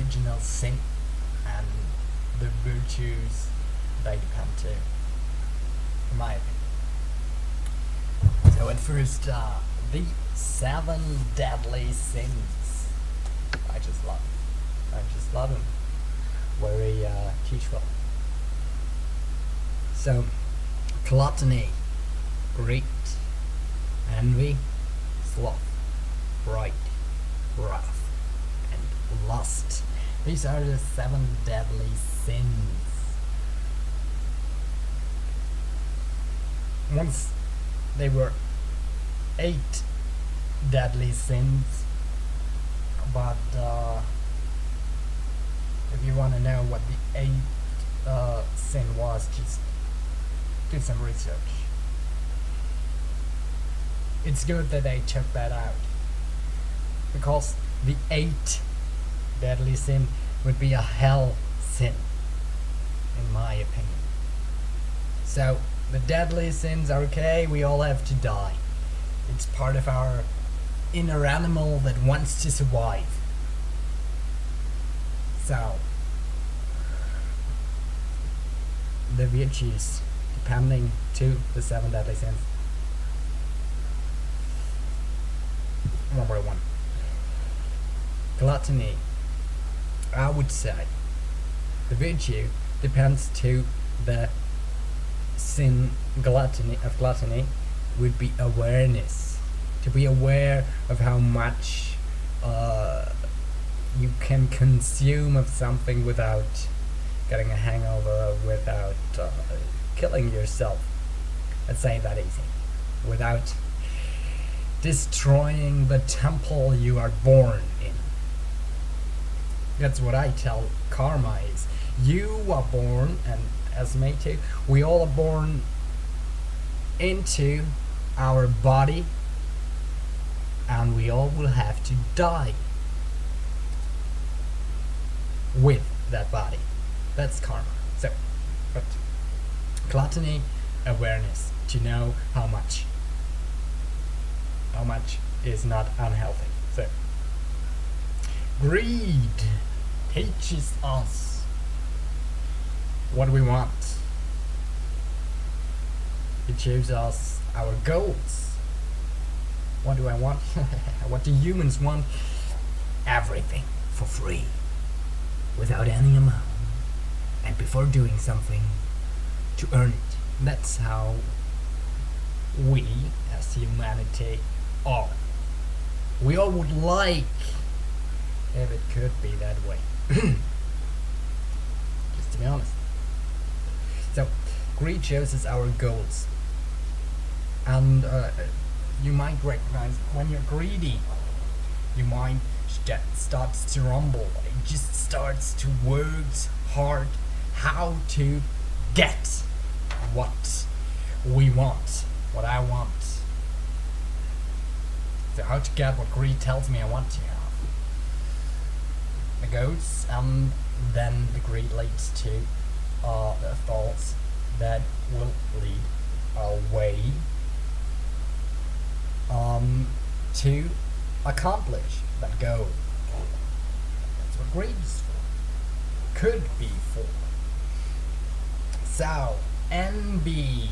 original sin and the virtues they depend to, in my opinion. So at first, the 7 deadly sins. I just love them. I just love them. Very teachable. So, gluttony, greed, envy, sloth, pride, wrath, and lust. These are the 7 deadly sins. Once they were 8 deadly sins, but if you want to know what the 8th sin was, just do some research. It's good that they took that out, because the 8th deadly sin would be a hell sin, in my opinion. So the deadly sins are okay, we all have to die. It's part of our inner animal that wants to survive. So the virtues depending to the 7 deadly sins. Number 1, gluttony. I would say the virtue depends to the sin gluttony would be awareness. To be aware of how much you can consume of something without getting a hangover, or without killing yourself. Let's say that easy. Without destroying the temple you are born in. That's what I tell karma is. You are born, and as me too, we all are born into our body, and we all will have to die with that body. That's karma. So, but gluttony, awareness, to know how much is not unhealthy. So, greed teaches us what we want. It shows us our goals. What do I want? What do humans want? Everything for free, without any amount, and before doing something, to earn it. That's how we as humanity are. We all would like if it could be that way. Just to be honest. So, greed shows us our goals. And you might recognize when you're greedy, your mind starts to rumble. It just starts to work hard how to get what we want, what I want. So how to get what greed tells me I want to have. The goals, and then the greed leads to the thoughts that will lead our way to accomplish that goal. That's what greed is for. Could be for. So, envy.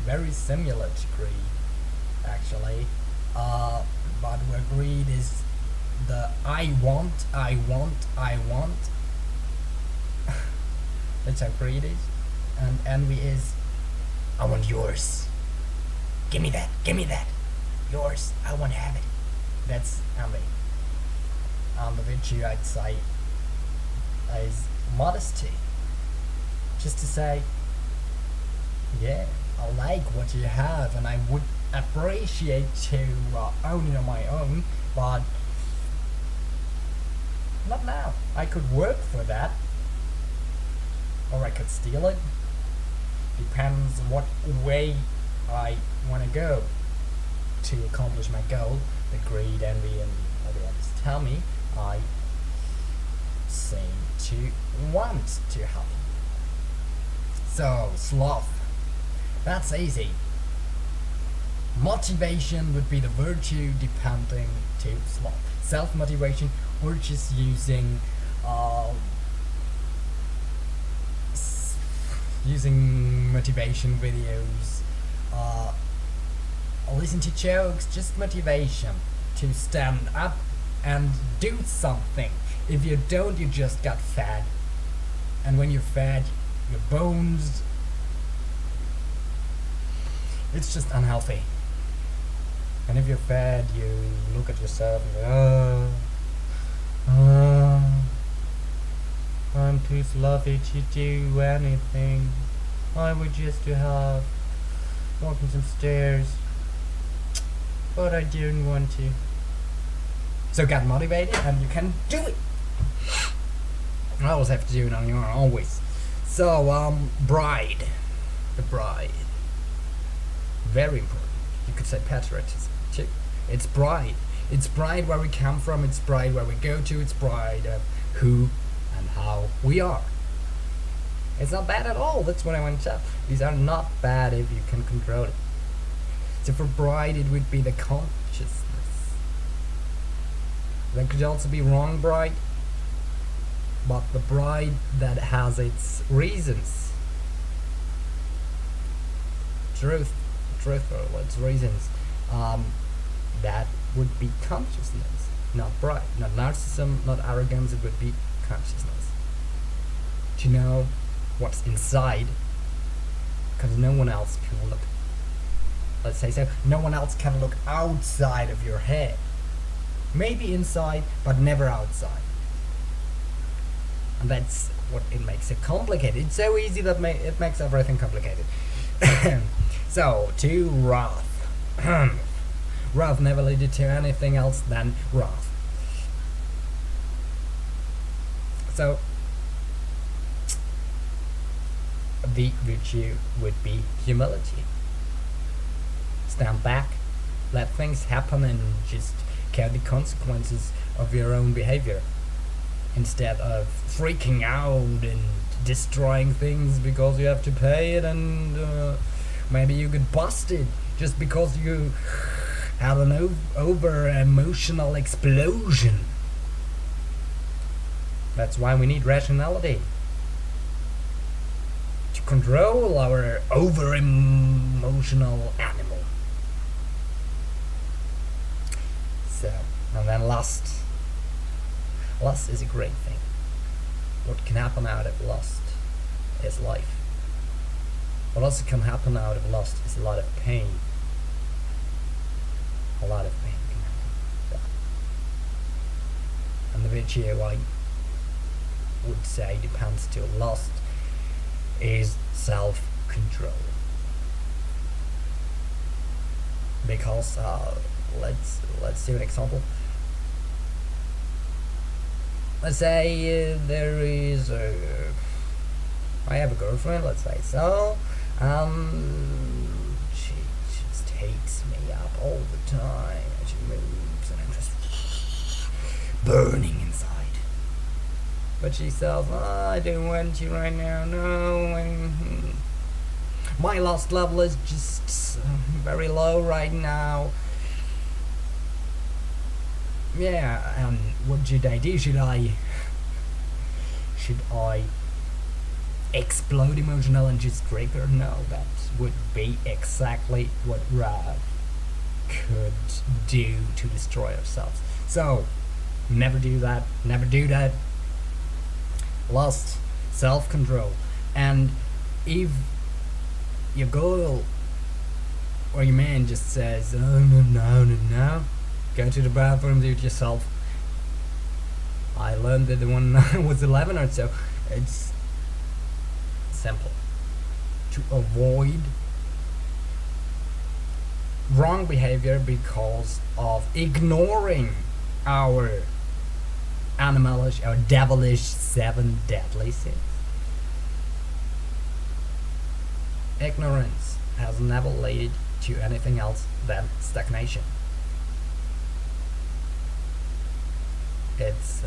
Very similar to greed, actually. But where greed is the I want. That's how greed is. And envy is I want yours. Give me that. Yours. I want to have it. That's envy. The virtue I'd say is modesty. Just to say, yeah, I like what you have, and I would appreciate to own it on my own, but not now. I could work for that, or I could steal it. Depends what way I want to go to accomplish my goal. The greed, envy, and all the others tell me I seem to want to help. So, sloth. That's easy. Motivation would be the virtue depending to sloth. Self-motivation, or just using using motivation videos, listen to jokes, just motivation to stand up and do something. If you don't, you just got fat. And when you're fat, your bones, it's just unhealthy. And if you're fat, you look at yourself and go, I'm too sloppy to do anything. I would just to have walking some stairs, but I didn't want to. So get motivated and you can do it. I always have to do it on your own, always. So, bride. The bride. Very important. You could say patriotism too. It's bride. It's bride where we come from, it's bride where we go to, it's bride of who and how we are. It's not bad at all, that's what I want to tell. These are not bad if you can control it. So for bride it would be the consciousness. There could also be wrong bride, but the bride that has its reasons. Truthful, its reasons. That would be consciousness, not bride. Not narcissism, not arrogance, it would be consciousness. To know what's inside, because no one else can look, let's say so, no one else can look outside of your head. Maybe inside, but never outside. And that's what it makes it complicated. It's so easy that it makes everything complicated. So, to wrath. Wrath never led to anything else than wrath. So, the virtue would be humility. Stand back, let things happen and just care the consequences of your own behavior, instead of freaking out and destroying things because you have to pay it, and maybe you get busted just because you had an over emotional explosion. That's why we need rationality to control our over emotional animal. So, and then lust. Lust is a great thing. What can happen out of lust is life. What also can happen out of lust is a lot of pain. A lot of pain can happen. Yeah. And the virtue I would say depends to lust is self-control. Because let's do an example. Let's say there is I have a girlfriend, let's say so, she just takes me up all the time, and she moves, and I'm just burning inside. But she says, I don't want you right now, no, and my lust level is just very low right now. Yeah, and what should I do? Should I explode emotional and just trigger her? No, that would be exactly what wrath could do to destroy ourselves. So, never do that. Never do that. Lust, self-control, and if your girl or your man just says, oh no, go to the bathroom, do it yourself. I learned that when I was 11 or so. It's simple. To avoid wrong behavior because of ignoring our animalish or devilish 7 deadly sins. Ignorance has never led to anything else than stagnation. It's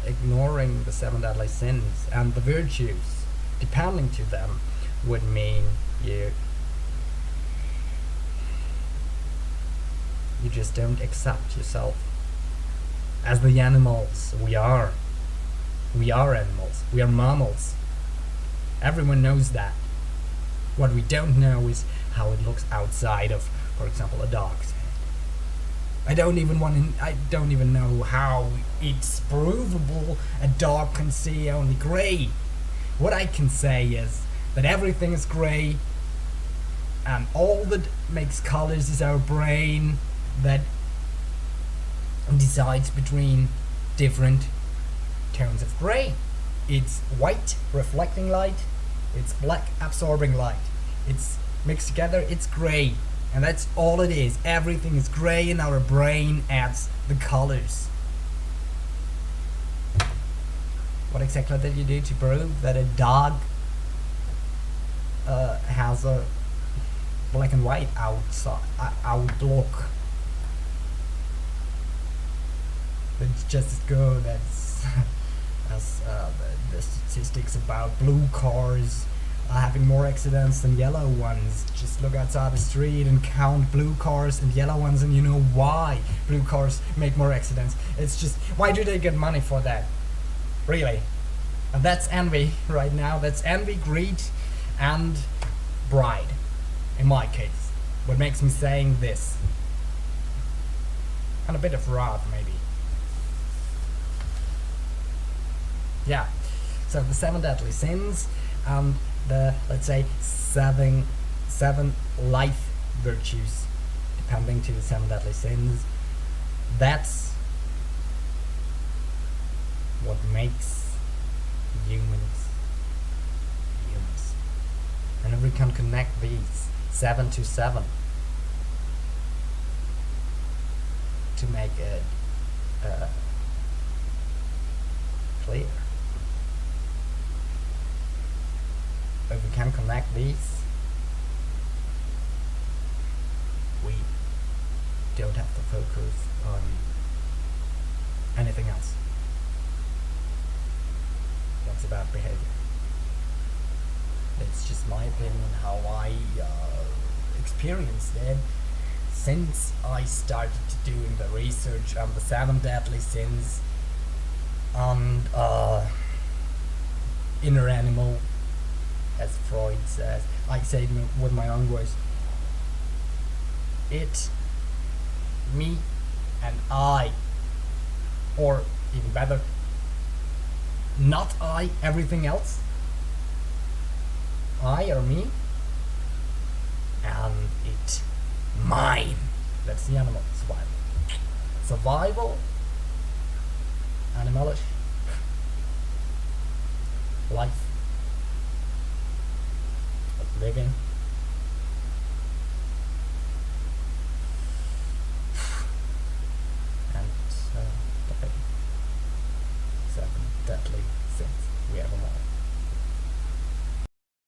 ignoring the 7 deadly sins, and the virtues depending to them would mean you You just don't accept yourself as the animals we are. We are animals. We are mammals. Everyone knows that. What we don't know is how it looks outside of, for example, a dog's head. I don't even know how it's provable a dog can see only grey. What I can say is that everything is grey, and all that makes colors is our brain that decides between different tones of grey. It's white reflecting light, it's black absorbing light. It's mixed together, it's grey. And that's all it is. Everything is grey and our brain adds the colors. What exactly did you do to prove that a dog has a black and white outlook? It's just as good as the statistics about blue cars having more accidents than yellow ones. Just look outside the street and count blue cars and yellow ones, and you know why blue cars make more accidents. It's just, why do they get money for that? Really? And that's envy right now. That's envy, greed, and pride. In my case, what makes me saying this, and a bit of wrath maybe. Yeah. So the 7 deadly sins and the, let's say, seven life virtues, depending to the 7 deadly sins. That's what makes humans humans. And if we can connect these 7 to 7 to make it clear. If we can connect these, we don't have to focus on anything else. That's about behavior. It's just my opinion, how I experienced it since I started doing the research on the 7 deadly sins and inner animal, as Freud says. I say it with my own voice. It, me, and I, or even better, not I, everything else. I or me, and it, mine. That's the animal, survival. Survival, animalish, life, living,